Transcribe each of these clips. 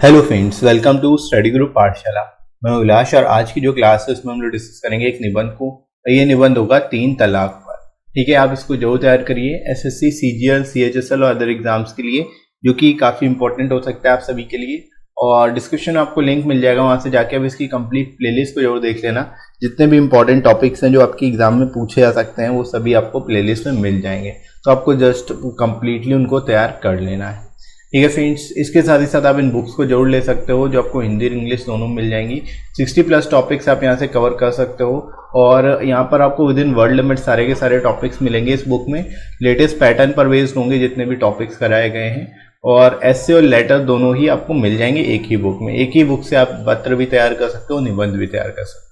Hello friends, welcome to study group Pathshala. मैं उल्लास और आज की जो क्लास है उसमें हम लोग डिस्कस करेंगे एक निबंध को। ये निबंध होगा 3 तलाक पर। ठीक है, आप इसको जरूर तैयार करिए एसएससी, सीजीएल, सीएचएसएल और अदर एग्जाम्स के लिए, जो कि काफ़ी इंपॉर्टेंट हो सकता है आप सभी के लिए। और डिस्क्रिप्शन में आपको लिंक मिल जाएगा, वहाँ से जाके आप इसकी कंप्लीट प्लेलिस्ट को जरूर देख लेना। जितने भी इंपॉर्टेंट टॉपिक्स हैं जो आपके एग्जाम में पूछे जा सकते हैं वो सभी आपको प्लेलिस्ट में मिल जाएंगे, तो आपको जस्ट कंप्लीटली उनको तैयार कर लेना है। ठीक है फ्रेंड्स, इसके साथ ही साथ आप इन बुक्स को जरूर ले सकते हो जो आपको हिंदी और इंग्लिश दोनों मिल जाएंगी। 60+ टॉपिक्स आप यहाँ से कवर कर सकते हो और यहाँ पर आपको विद इन वर्ड लिमिट सारे के सारे टॉपिक्स मिलेंगे इस बुक में। लेटेस्ट पैटर्न पर बेस्ड होंगे जितने भी टॉपिक्स कराए गए हैं, और एस्से और लेटर दोनों ही आपको मिल जाएंगे एक ही बुक में। एक ही बुक से आप पत्र भी तैयार कर सकते हो, निबंध भी तैयार कर सकते हो।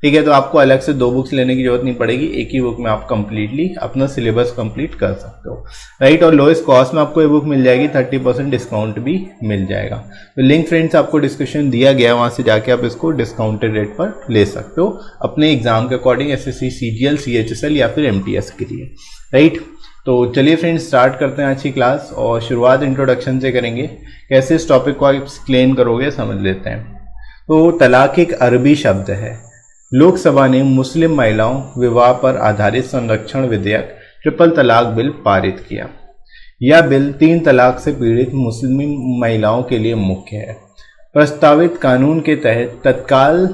ठीक है, तो आपको अलग से 2 बुक्स लेने की जरूरत नहीं पड़ेगी, एक ही बुक में आप कंप्लीटली अपना सिलेबस कंप्लीट कर सकते हो, राइट। और लोएस्ट कॉस्ट में आपको ये बुक मिल जाएगी, 30% डिस्काउंट भी मिल जाएगा। तो लिंक फ्रेंड्स आपको डिस्क्रिप्शन दिया गया है, वहाँ से जाके आप इसको डिस्काउंटेड रेट पर ले सकते हो अपने एग्जाम के अकॉर्डिंग, एसएससी, सीजीएल, सीएचएसएल या फिर एमटीएस के लिए, राइट। तो चलिए फ्रेंड्स स्टार्ट करते हैं आज की क्लास, और शुरुआत इंट्रोडक्शन से करेंगे। कैसे इस टॉपिक को आप एक्सप्लेन करोगे समझ लेते हैं। तो तलाक एक अरबी शब्द है। लोकसभा ने मुस्लिम महिलाओं विवाह पर आधारित संरक्षण विधेयक ट्रिपल तलाक बिल पारित किया। यह बिल 3 तलाक से पीड़ित मुस्लिम महिलाओं के लिए मुख्य है। प्रस्तावित कानून के तहत तत्काल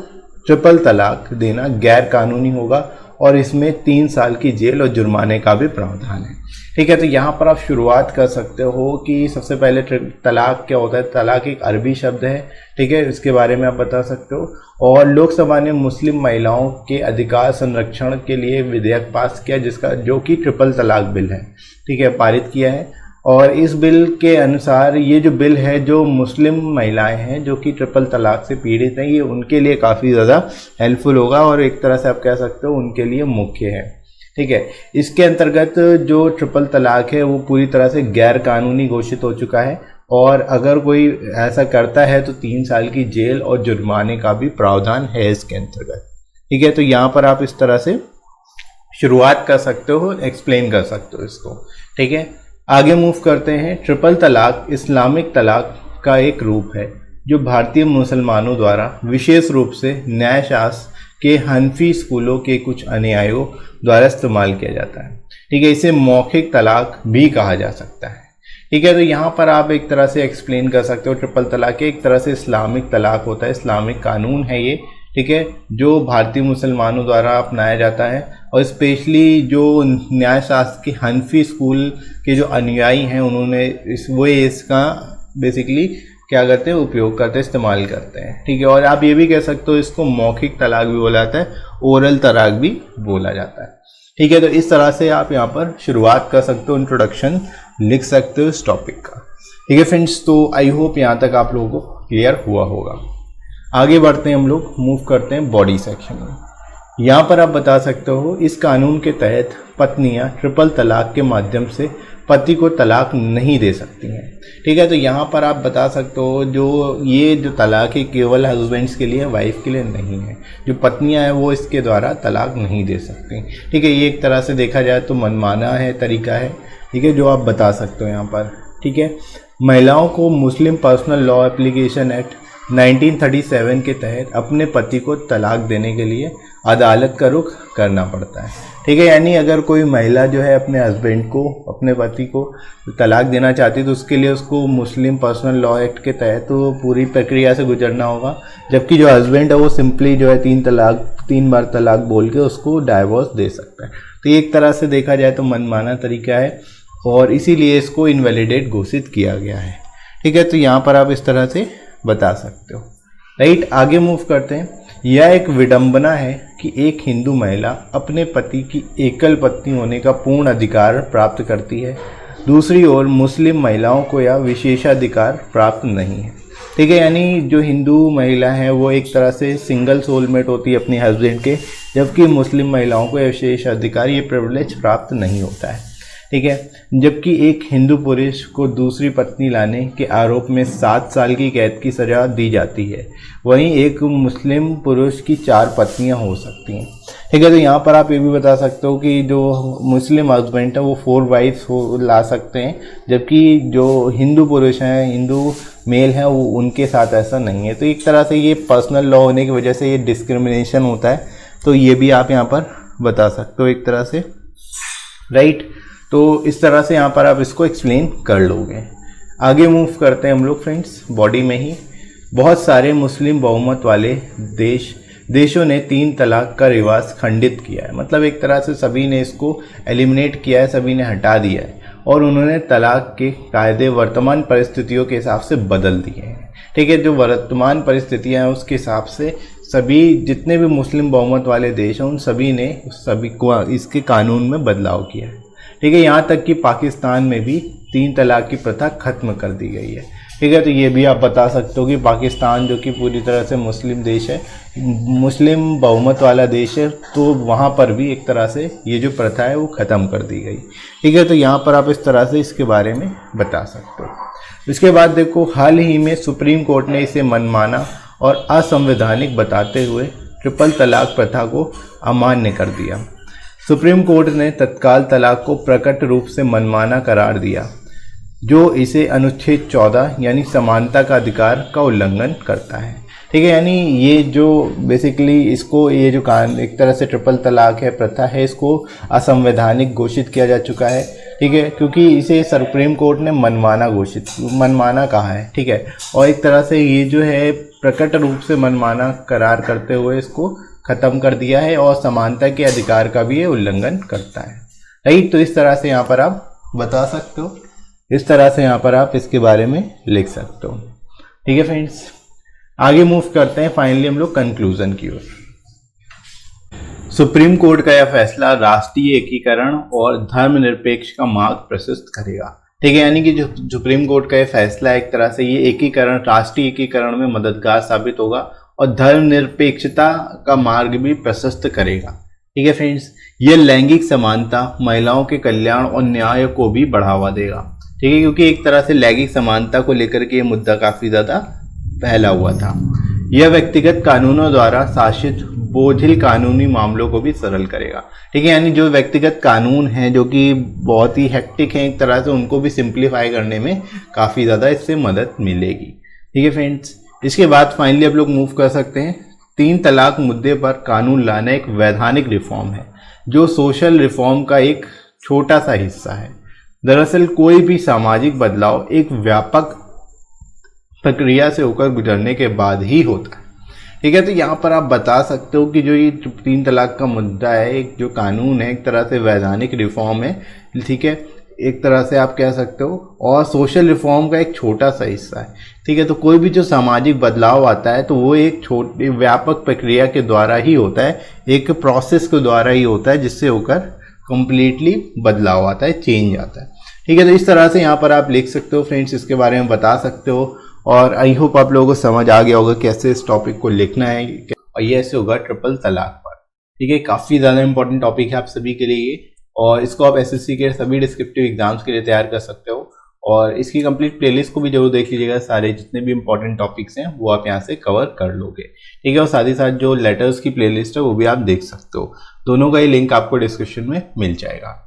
ट्रिपल तलाक देना गैर कानूनी होगा और इसमें 3 साल की जेल और जुर्माने का भी प्रावधान है। ठीक है, तो यहाँ पर आप शुरुआत कर सकते हो कि सबसे पहले तलाक क्या होता है। तलाक एक अरबी शब्द है, ठीक है, इसके बारे में आप बता सकते हो। और लोकसभा ने मुस्लिम महिलाओं के अधिकार संरक्षण के लिए विधेयक पास किया, जिसका जो कि ट्रिपल तलाक बिल है, ठीक है, पारित किया है। और इस बिल के अनुसार ये जो बिल है, जो मुस्लिम महिलाएं हैं जो कि ट्रिपल तलाक से पीड़ित हैं, ये उनके लिए काफ़ी ज़्यादा हेल्पफुल होगा और एक तरह से आप कह सकते हो उनके लिए मुख्य है। ठीक है, इसके अंतर्गत जो ट्रिपल तलाक है वो पूरी तरह से गैर कानूनी घोषित हो चुका है, और अगर कोई ऐसा करता है तो 3 साल की जेल और जुर्माने का भी प्रावधान है इसके अंतर्गत। ठीक है, तो यहाँ पर आप इस तरह से शुरुआत कर सकते हो, एक्सप्लेन कर सकते हो इसको। ठीक है, आगे मूव करते हैं। ट्रिपल तलाक इस्लामिक तलाक का एक रूप है जो भारतीय मुसलमानों द्वारा विशेष रूप से न्यायशास्त्र के हनफी स्कूलों के कुछ अनुयायियों द्वारा इस्तेमाल किया जाता है। ठीक है, इसे मौखिक तलाक भी कहा जा सकता है। ठीक है, तो यहाँ पर आप एक तरह से एक्सप्लेन कर सकते हो ट्रिपल तलाक एक तरह से इस्लामिक तलाक होता है, इस्लामिक कानून है ये। ठीक है, जो भारतीय मुसलमानों द्वारा अपनाया जाता है, और स्पेशली जो न्यायशास्त्र के हनफी स्कूल के जो अनुयायी हैं उन्होंने इसका बेसिकली क्या करते हैं, उपयोग करते हैं, इस्तेमाल करते हैं। ठीक है, और आप ये भी कह सकते हो इसको मौखिक तलाक भी बोला जाता है, ओरल तलाक भी बोला जाता है। ठीक है, तो इस तरह से आप यहाँ पर शुरुआत कर सकते हो, इंट्रोडक्शन लिख सकते हो इस टॉपिक का। ठीक है फ्रेंड्स, तो आई होप यहाँ तक आप लोगों को क्लियर हुआ होगा। आगे बढ़ते हैं, हम लोग मूव करते हैं बॉडी सेक्शन में। यहाँ पर आप बता सकते हो इस कानून के तहत पत्नियाँ ट्रिपल तलाक के माध्यम से पति को तलाक नहीं दे सकती हैं। ठीक है, तो यहाँ पर आप बता सकते हो जो तलाक है केवल हस्बैंड्स के लिए, वाइफ के लिए नहीं है। जो पत्नियाँ हैं वो इसके द्वारा तलाक नहीं दे सकती। ठीक है, ये एक तरह से देखा जाए तो मनमाना है, तरीका है। ठीक है, जो आप बता सकते हो यहाँ पर। ठीक है, महिलाओं को मुस्लिम पर्सनल लॉ एप्लीकेशन एक्ट 1937 के तहत अपने पति को तलाक देने के लिए अदालत का रुख करना पड़ता है। ठीक है, यानी अगर कोई महिला जो है अपने हस्बैंड को, अपने पति को तलाक देना चाहती है तो उसके लिए उसको मुस्लिम पर्सनल लॉ एक्ट के तहत तो पूरी प्रक्रिया से गुजरना होगा, जबकि जो हस्बैंड है वो सिंपली जो है 3 बार तलाक बोल के उसको डाइवोर्स दे सकता है। तो ये एक तरह से देखा जाए तो मनमाना तरीका है और इसीलिए इसको इनवैलिडेट घोषित किया गया है। ठीक है, तो यहाँ पर आप इस तरह से बता सकते हो, राइट। आगे मूव करते हैं। यह एक विडंबना है कि एक हिंदू महिला अपने पति की एकल पत्नी होने का पूर्ण अधिकार प्राप्त करती है, दूसरी ओर मुस्लिम महिलाओं को यह विशेषाधिकार प्राप्त नहीं है। ठीक है, यानी जो हिंदू महिला है वो एक तरह से सिंगल सोलमेट होती है अपने हस्बैंड के, जबकि मुस्लिम महिलाओं को यह विशेष अधिकार, ये प्रिविलेज प्राप्त नहीं होता है। ठीक है। जबकि एक हिंदू पुरुष को दूसरी पत्नी लाने के आरोप में 7 साल की कैद की सजा दी जाती है। वहीं एक मुस्लिम पुरुष की 4 पत्नियां हो सकती हैं। ठीक है, तो यहाँ पर आप ये भी बता सकते हो कि जो मुस्लिम हस्बैंड है वो 4 वाइफ्स ला सकते हैं, जबकि जो हिंदू पुरुष हैं, हिंदू मेल हैं, वो उनके साथ ऐसा नहीं है। तो एक तरह से ये पर्सनल लॉ होने की वजह से ये डिस्क्रिमिनेशन होता है, तो ये भी आप यहाँ पर बता सकते हो एक तरह से, राइट। तो इस तरह से यहाँ पर आप इसको एक्सप्लेन कर लोगे। आगे मूव करते हैं हम लोग फ्रेंड्स, बॉडी में ही बहुत सारे मुस्लिम बहुमत वाले देशों ने 3 तलाक का रिवाज खंडित किया है। मतलब एक तरह से सभी ने इसको एलिमिनेट किया है, सभी ने हटा दिया है और उन्होंने तलाक के कायदे वर्तमान परिस्थितियों के हिसाब से बदल दिए हैं। ठीक है, जो वर्तमान परिस्थितियां हैं उसके हिसाब से सभी जितने भी मुस्लिम बहुमत वाले देश हैं उन सभी ने सभी को इसके कानून में बदलाव किया है। ठीक है, यहाँ तक कि पाकिस्तान में भी 3 तलाक की प्रथा खत्म कर दी गई है। ठीक है, तो ये भी आप बता सकते हो कि पाकिस्तान जो कि पूरी तरह से मुस्लिम देश है, मुस्लिम बहुमत वाला देश है, तो वहाँ पर भी एक तरह से ये जो प्रथा है वो ख़त्म कर दी गई। ठीक है, तो यहाँ पर आप इस तरह से इसके बारे में बता सकते हो। इसके बाद देखो, हाल ही में सुप्रीम कोर्ट ने इसे मनमाना और असंवैधानिक बताते हुए ट्रिपल तलाक प्रथा को अमान्य कर दिया। सुप्रीम कोर्ट ने तत्काल तलाक को प्रकट रूप से मनमाना करार दिया, जो इसे अनुच्छेद 14 यानी समानता का अधिकार का उल्लंघन करता है। ठीक है, यानी ये जो बेसिकली इसको ये जो एक तरह से ट्रिपल तलाक है, प्रथा है, इसको असंवैधानिक घोषित किया जा चुका है। ठीक है, क्योंकि इसे सुप्रीम कोर्ट ने मनमाना कहा है। ठीक है, और एक तरह से ये जो है प्रकट रूप से मनमाना करार करते हुए इसको ख़त्म कर दिया है और समानता के अधिकार का भी ये उल्लंघन करता है, राइट। तो इस तरह से यहाँ पर आप बता सकते हो, इस तरह से यहाँ पर आप इसके बारे में लिख सकते हो। ठीक है फ्रेंड्स, आगे मूव करते हैं फाइनली हम लोग कंक्लूजन की ओर। सुप्रीम कोर्ट का यह फैसला राष्ट्रीय एकीकरण और धर्मनिरपेक्ष का मार्ग प्रशस्त करेगा। ठीक है, यानी कि जो सुप्रीम कोर्ट का यह फैसला है एक तरह से ये एकीकरण, राष्ट्रीय एकीकरण में मददगार साबित होगा और धर्मनिरपेक्षता का मार्ग भी प्रशस्त करेगा। ठीक है फ्रेंड्स, यह लैंगिक समानता, महिलाओं के कल्याण और न्याय को भी बढ़ावा देगा। ठीक है, क्योंकि एक तरह से लैंगिक समानता को लेकर के ये मुद्दा काफी ज्यादा फैला हुआ था। यह व्यक्तिगत कानूनों द्वारा शासित बोझिल कानूनी मामलों को भी सरल करेगा। ठीक है, यानी जो व्यक्तिगत कानून हैं जो कि बहुत ही हेक्टिक हैं एक तरह से, उनको भी सिंप्लीफाई करने में काफ़ी ज़्यादा इससे मदद मिलेगी। ठीक है फ्रेंड्स, इसके बाद फाइनली आप लोग मूव कर सकते हैं। 3 तलाक मुद्दे पर कानून लाना एक वैधानिक रिफॉर्म है जो सोशल रिफॉर्म का एक छोटा सा हिस्सा है। दरअसल कोई भी सामाजिक बदलाव एक व्यापक प्रक्रिया से होकर गुजरने के बाद ही होता है। ठीक है, तो यहाँ पर आप बता सकते हो कि जो ये 3 तलाक का मुद्दा है, एक जो कानून है एक तरह से वैधानिक रिफॉर्म है। ठीक है, एक तरह से आप कह सकते हो, और सोशल रिफॉर्म का एक छोटा सा हिस्सा है। ठीक है, तो कोई भी जो सामाजिक बदलाव आता है तो वो एक छोटी व्यापक प्रक्रिया के द्वारा ही होता है, एक प्रोसेस के द्वारा ही होता है, जिससे होकर कंप्लीटली बदलाव आता है, चेंज आता है। ठीक है, तो इस तरह से यहाँ पर आप लिख सकते हो फ्रेंड्स, इसके बारे में बता सकते हो। और आई होप आप लोगों को समझ आ गया होगा कैसे इस टॉपिक को लिखना है, और ये ऐसे होगा ट्रिपल तलाक पर। ठीक है, काफ़ी ज़्यादा इंपॉर्टेंट टॉपिक है आप सभी के लिए, और इसको आप एसएससी के सभी डिस्क्रिप्टिव एग्जाम्स के लिए तैयार कर सकते हो। और इसकी कंप्लीट प्लेलिस्ट को भी जरूर देख लीजिएगा, सारे जितने भी इंपॉर्टेंट टॉपिक्स हैं वो आप यहाँ से कवर कर लोगे। ठीक है, और साथ ही साथ जो लेटर्स की प्लेलिस्ट है वो भी आप देख सकते हो, दोनों का ही लिंक आपको डिस्क्रिप्शन में मिल जाएगा।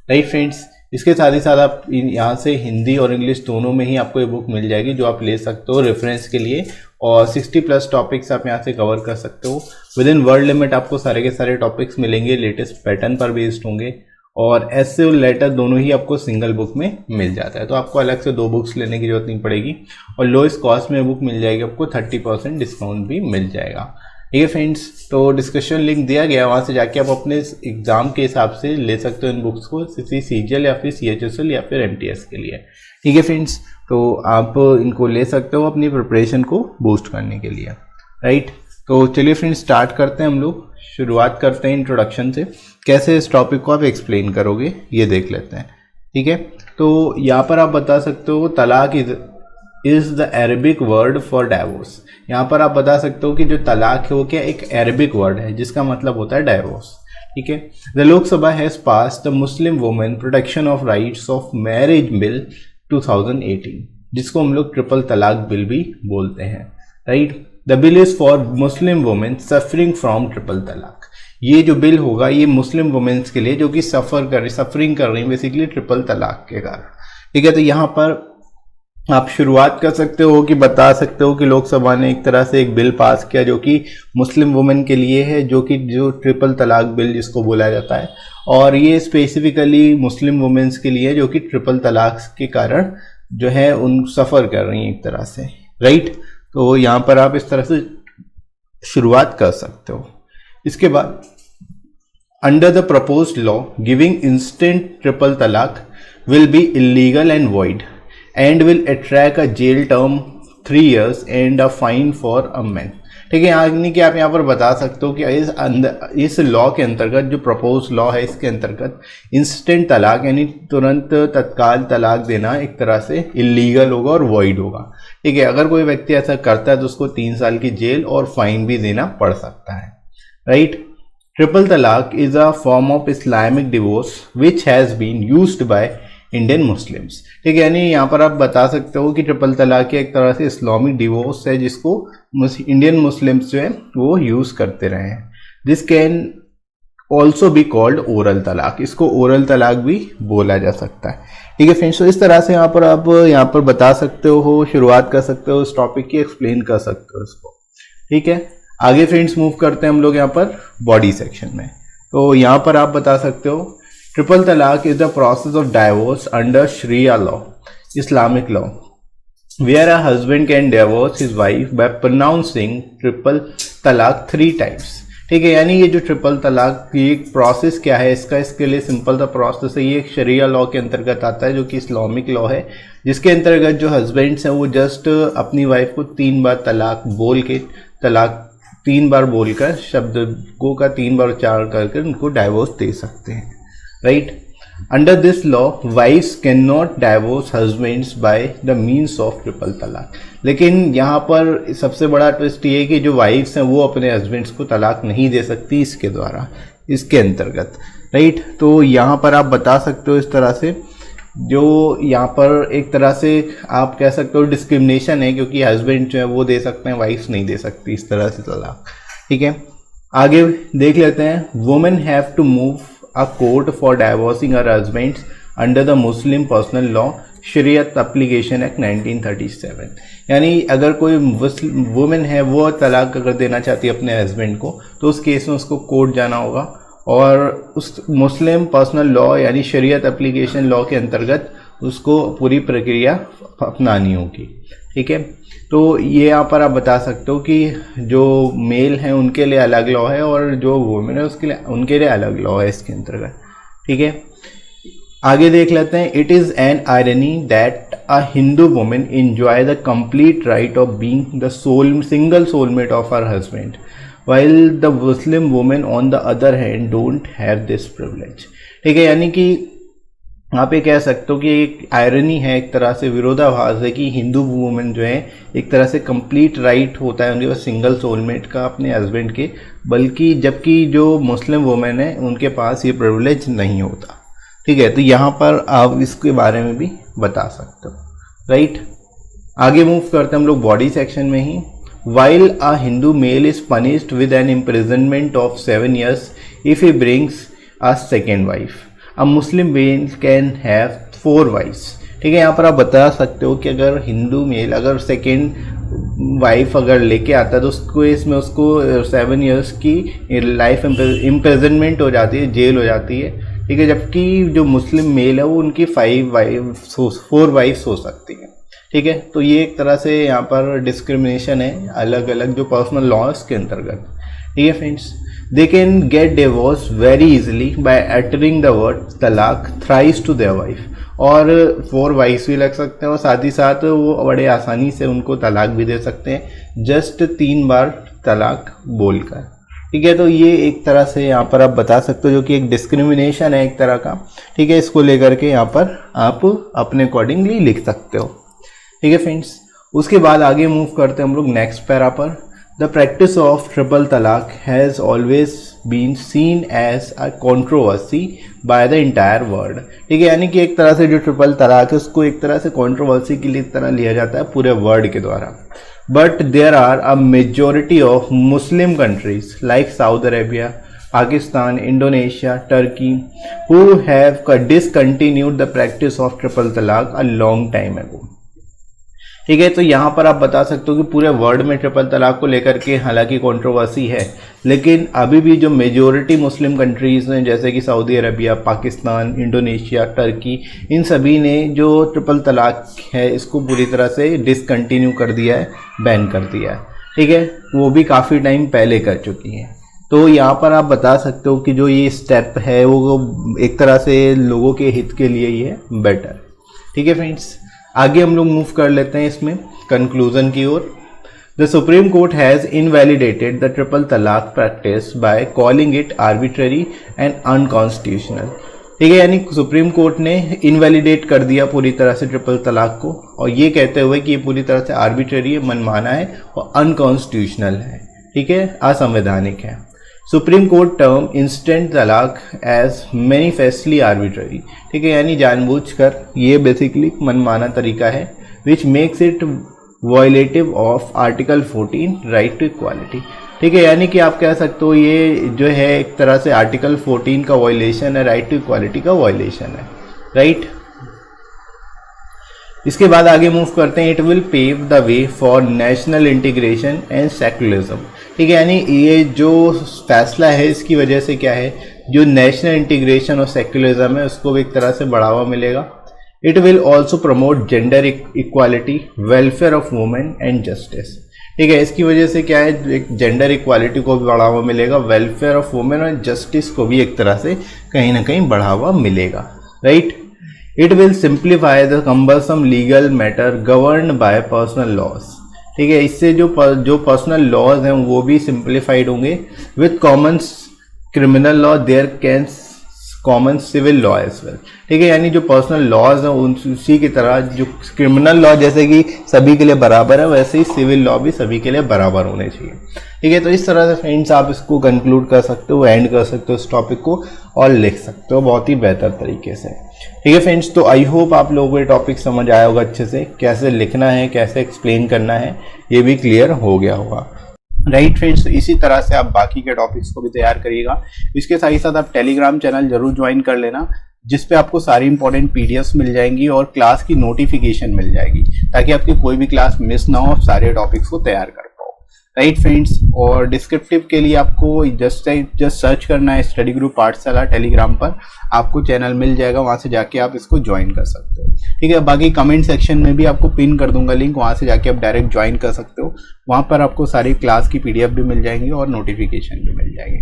राइट फ्रेंड्स, इसके साथ ही साथ आप यहाँ से हिंदी और इंग्लिश दोनों में ही आपको ये बुक मिल जाएगी जो आप ले सकते हो रेफरेंस के लिए, और 60+ टॉपिक्स आप यहाँ से कवर कर सकते हो। विद इन वर्ड लिमिट आपको सारे के सारे टॉपिक्स मिलेंगे, लेटेस्ट पैटर्न पर बेस्ड होंगे, और ऐसे और लेटर दोनों ही आपको सिंगल बुक में मिल जाता है, तो आपको अलग से 2 बुक्स लेने की जरूरत नहीं पड़ेगी, और लोएस्ट कॉस्ट में बुक मिल जाएगी, आपको 30% डिस्काउंट भी मिल जाएगा। ठीक है फ्रेंड्स, तो डिस्क्रिप्शन लिंक दिया गया, वहाँ से जाके आप अपने एग्जाम के हिसाब से ले सकते हो इन बुक्स को, CGL या फिर CHSL या फिर MTS के लिए। ठीक है फ्रेंड्स, तो आप इनको ले सकते हो अपनी प्रिपरेशन को बूस्ट करने के लिए। राइट, तो चलिए फ्रेंड्स स्टार्ट करते हैं हम लोग। शुरुआत करते हैं इंट्रोडक्शन से, कैसे इस टॉपिक को आप एक्सप्लेन करोगे ये देख लेते हैं। ठीक है, तो यहाँ पर आप बता सकते हो तलाक is the Arabic word for divorce. यहाँ पर आप बता सकते हो कि जो तलाक है वो क्या एक अरबिक वर्ड है जिसका मतलब होता है डाइवोर्स। ठीक है। The Lok Sabha has pass the Muslim women protection of rights of marriage bill 2018, जिसको हम लोग ट्रिपल तलाक बिल भी बोलते हैं, right. The bill is for Muslim women suffering from triple तलाक। ये जो बिल होगा ये मुस्लिम वुमेन्स के लिए जो कि सफरिंग कर रही है बेसिकली ट्रिपल तलाक के कारण, ठीक है। तो यहाँ पर आप शुरुआत कर सकते हो कि बता सकते हो कि लोकसभा ने एक तरह से एक बिल पास किया जो कि मुस्लिम वुमेन के लिए है, जो ट्रिपल तलाक बिल जिसको बोला जाता है, और ये स्पेसिफिकली मुस्लिम वुमेन्स के लिए जो कि ट्रिपल तलाक के कारण जो है उन सफ़र कर रही हैं एक तरह से, राइट। तो यहाँ पर आप इस तरह से शुरुआत कर सकते हो। इसके बाद under the proposed law giving instant triple talaq will be illegal and void and will attract a jail term 3 years and a fine for a man, ठीक है। यानी कि आप यहाँ पर बता सकते हो कि इस लॉ के अंतर्गत, जो प्रपोज लॉ है इसके अंतर्गत इंस्टेंट तलाक यानी तुरंत तत्काल तलाक देना एक तरह से इलीगल होगा और वॉइड होगा, ठीक है। अगर कोई व्यक्ति ऐसा करता है तो उसको 3 साल की जेल और फाइन भी देना पड़ सकता है, right. Triple talaq is a form of Islamic divorce which has been used by Indian Muslims, ठीक है। यानी यहाँ पर आप बता सकते हो कि ट्रिपल तलाक एक तरह से इस्लामिक डिवोर्स है जिसको इंडियन मुस्लिम्स जो है वो यूज़ करते रहे हैं। This can also be called oral तलाक, इसको ओरल तलाक भी बोला जा सकता है, ठीक है फ्रेंड्स। तो इस तरह से यहाँ पर आप यहाँ पर बता सकते हो, शुरुआत कर सकते हो इस टॉपिक की, एक्सप्लेन कर सकते हो इसको, ठीक है। आगे फ्रेंड्स मूव करते हैं हम लोग यहाँ पर बॉडी सेक्शन में। तो यहाँ पर आप बता सकते हो ट्रिपल तलाक is the process of divorce under Sharia law, Islamic law, where a husband can divorce his wife by pronouncing triple talaq 3 times, ठीक है। यानी ये जो ट्रिपल तलाक की एक प्रोसेस क्या है इसके लिए सिंपल सा प्रोसेस है। ये एक शरिया लॉ के अंतर्गत आता है जो कि इस्लामिक लॉ है, जिसके अंतर्गत जो हस्बैंड्स हैं वो जस्ट अपनी वाइफ को 3 बार तलाक बोल के, तलाक 3 बार बोलकर, शब्दों का 3 बार उच्चारण करके उनको डाइवोर्स दे सकते हैं, right। Under this law, wives cannot divorce husbands by the means of triple तलाक। लेकिन यहाँ पर सबसे बड़ा ट्विस्ट ये है कि जो वाइफ्स हैं वो अपने हस्बैंड्स को तलाक नहीं दे सकती इसके द्वारा, इसके अंतर्गत, राइट। तो यहाँ पर आप बता सकते हो इस तरह से, जो यहाँ पर एक तरह से आप कह सकते हो डिस्क्रिमिनेशन है, क्योंकि हस्बैंड जो है वो दे सकते हैं, वाइफ्स नहीं दे सकती इस तरह से तलाक, ठीक है। आगे देख लेते हैं। Women have to move a court for divorcing her husbands under the Muslim Personal Law शरीयत एप्लीकेशन एक्ट 1937। यानी अगर कोई वुमेन है वो तलाक अगर देना चाहती है अपने हस्बैंड को, तो उस केस में उसको कोर्ट जाना होगा और उस मुस्लिम पर्सनल लॉ यानी शरीयत एप्लीकेशन लॉ के अंतर्गत उसको पूरी प्रक्रिया अपनानी होगी, ठीक है। तो ये यहाँ पर आप बता सकते हो कि जो मेल हैं उनके लिए अलग लॉ है और जो वुमेन है उनके लिए अलग लॉ है इसके अंतर्गत, ठीक है। आगे देख लेते हैं। It is an irony that a Hindu women enjoy the complete right of being the single soulmate of her husband while the Muslim women on the other hand don't have this privilege। ठीक है, यानी कि आप ये कह सकते हो कि एक आयरनी है, एक तरह से विरोधाभास है कि हिंदू वुमेन जो है एक तरह से कंप्लीट राइट होता है उनके पास सिंगल सोलमेट का अपने हस्बैंड के, बल्कि जबकि जो मुस्लिम वुमेन है उनके पास ये प्रिविलेज नहीं होता। ठीक है, तो यहाँ पर आप इसके बारे में भी बता सकते हो, राइट। आगे मूव करते हैं हम लोग बॉडी सेक्शन में ही। While a Hindu male is punished with an imprisonment of 7 years if he brings a second wife, a Muslim male can have 4 wives। ठीक है, यहाँ पर आप बता सकते हो कि अगर हिंदू मेल अगर सेकेंड वाइफ अगर लेके आता है तो उसको इसमें उसको 7 इयर्स की लाइफ इम्प्रिजनमेंट हो जाती है, जेल हो जाती है। ठीक है, जबकि जो मुस्लिम मेल है वो उनकी 4 वाइफ्स हो सकती हैं। ठीक है, तो ये एक तरह से यहाँ पर डिस्क्रिमिनेशन है अलग अलग जो पर्सनल लॉज के अंतर्गत। ठीक है friends, they can get divorce very easily by uttering the word talaq thrice to their wife, और 4 वाइफ्स भी लग सकते हैं और साथ ही साथ वो बड़े आसानी से उनको तलाक भी दे सकते हैं जस्ट 3 बार तलाक बोलकर। ठीक है, तो ये एक तरह से यहाँ पर आप बता सकते हो जो कि एक डिस्क्रिमिनेशन है एक तरह का। ठीक है, इसको लेकर के यहाँ पर आप अपने अकॉर्डिंगली लिख सकते हो। ठीक है फ्रेंड्स, उसके बाद आगे मूव करते हैं हम लोग नेक्स्ट पैरा पर। The practice of triple talaq has always been seen as a controversy by the entire world. ठीक है, यानी कि एक तरह से जो ट्रिपल तलाक है उसको एक तरह से कंट्रोवर्सी की तरह लिया जाता है पूरे वर्ल्ड के द्वारा। But there are a majority of Muslim countries like Saudi Arabia, Pakistan, Indonesia, Turkey, who have discontinued the practice of triple talaq a long time ago। ठीक है, तो यहाँ पर आप बता सकते हो कि पूरे वर्ल्ड में ट्रिपल तलाक को लेकर के हालांकि कंट्रोवर्सी है, लेकिन अभी भी जो मेजोरिटी मुस्लिम कंट्रीज़ हैं जैसे कि Saudi Arabia, Pakistan, Indonesia, Turkey, इन सभी ने जो ट्रिपल तलाक है इसको पूरी तरह से डिसकंटिन्यू कर दिया है, बैन कर दिया है। ठीक है, वो भी काफ़ी टाइम पहले कर चुकी हैं। तो यहाँ पर आप बता सकते हो कि जो ये स्टेप है वो एक तरह से लोगों के हित के लिए ही है बेटर। ठीक है फ्रेंड्स, आगे हम लोग मूव कर लेते हैं इसमें कंक्लूजन की ओर। The supreme court has invalidated the triple talaq practice by calling it arbitrary and unconstitutional. ठीक है, यानी सुप्रीम कोर्ट ने इनवैलिडेट कर दिया पूरी तरह से ट्रिपल तलाक को, और ये कहते हुए कि ये पूरी तरह से आर्बिट्ररी है, मनमाना है और अनकॉन्स्टिट्यूशनल है। ठीक है, असंवैधानिक है। Supreme Court term instant talaq as manifestly arbitrary. ठीक है, यानी जानबूझकर ये बेसिकली मनमाना तरीका है, which makes it violative of article 14 right to equality. ठीक है, यानी कि आप कह सकते हो ये जो है एक तरह से आर्टिकल 14 का वॉयलेशन है, राइट टू इक्वालिटी का वॉयलेशन है, राइट। इसके बाद आगे मूव करते हैं। It will pave the way for national integration and secularism. ठीक है, यानी ये जो फैसला है इसकी वजह से क्या है, जो नेशनल इंटीग्रेशन और सेकुलरिज्म है उसको भी एक तरह से बढ़ावा मिलेगा। It will also promote gender equality, welfare of women and justice. ठीक है, इसकी वजह से क्या है, एक जेंडर इक्वालिटी को भी बढ़ावा मिलेगा, वेलफेयर ऑफ वुमेन और जस्टिस को भी एक तरह से कहीं ना कहीं बढ़ावा मिलेगा, right. It will simplify the cumbersome legal matter govern by personal laws. ठीक है, इससे जो पर्सनल लॉज हैं वो भी सिंप्लीफाइड होंगे। With common criminal law there can common civil law as well. ठीक है, यानी जो पर्सनल लॉज हैं उसी की तरह जो क्रिमिनल लॉ जैसे कि सभी के लिए बराबर है, वैसे ही सिविल लॉ भी सभी के लिए बराबर होने चाहिए। ठीक है, तो इस तरह से फ्रेंड्स आप इसको कंक्लूड कर सकते हो, एंड कर सकते हो इस टॉपिक को और लिख सकते हो बहुत ही बेहतर तरीके से। ठीक है फ्रेंड्स, तो आई होप आप लोगों को ये टॉपिक समझ आया होगा अच्छे से, कैसे लिखना है, कैसे एक्सप्लेन करना है, ये भी क्लियर हो गया होगा, राइट फ्रेंड्स। इसी तरह से आप बाकी के टॉपिक्स को भी तैयार करिएगा। इसके साथ ही साथ आप टेलीग्राम चैनल जरूर ज्वाइन कर लेना, जिस पे आपको सारी इंपॉर्टेंट पीडीएफ्स मिल जाएंगी और क्लास की नोटिफिकेशन मिल जाएगी, ताकि आपकी कोई भी क्लास मिस ना हो, आप सारे टॉपिक्स को तैयार कर पाओ, राइट फ्रेंड्स। और डिस्क्रिप्टिव के लिए आपको जस्ट सर्च करना है स्टडी ग्रुप पाठशाला टेलीग्राम पर, आपको चैनल मिल जाएगा, वहां से जाके आप इसको ज्वाइन कर सकते हो। ठीक है, बाकी कमेंट सेक्शन में भी आपको पिन कर दूंगा लिंक, वहां से जाके आप डायरेक्ट ज्वाइन कर सकते हो। वहां पर आपको सारी क्लास की पीडीएफ भी मिल जाएंगी और नोटिफिकेशन भी मिल जाएंगे,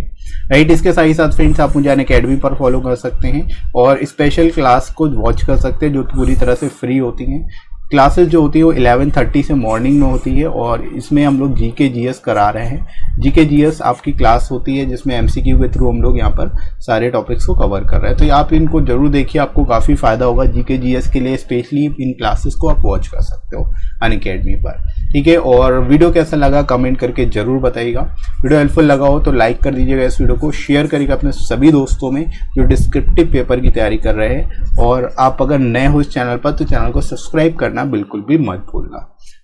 राइट। इसके साथ ही साथ फ्रेंड्स आप मुझे अनअकैडमी पर फॉलो कर सकते हैं और स्पेशल क्लास को वॉच कर सकते हैं जो पूरी तरह से फ्री होती हैं। क्लासेस जो होती है वो 11:30 से मॉर्निंग में होती है और इसमें हम लोग जीके जीएस करा रहे हैं। जीके जीएस आपकी क्लास होती है जिसमें एमसीक्यू के थ्रू हम लोग यहाँ पर सारे टॉपिक्स को कवर कर रहे हैं, तो आप इनको जरूर देखिए, आपको काफ़ी फायदा होगा। जीके जीएस के लिए स्पेशली इन क्लासेस को आप वॉच कर सकते हो अनअकैडमी पर, ठीक है। और वीडियो कैसा लगा कमेंट करके जरूर बताइएगा। वीडियो हेल्पफुल लगा हो तो लाइक कर दीजिएगा, इस वीडियो को शेयर करिएगा अपने सभी दोस्तों में जो डिस्क्रिप्टिव पेपर की तैयारी कर रहे हैं। और आप अगर नए हो इस चैनल पर तो चैनल को सब्सक्राइब करना बिल्कुल भी मत भूलना,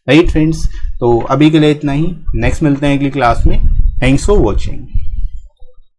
राइट फ्रेंड्स। तो अभी के लिए इतना ही, नेक्स्ट मिलते हैं अगली क्लास में। Thanks for watching.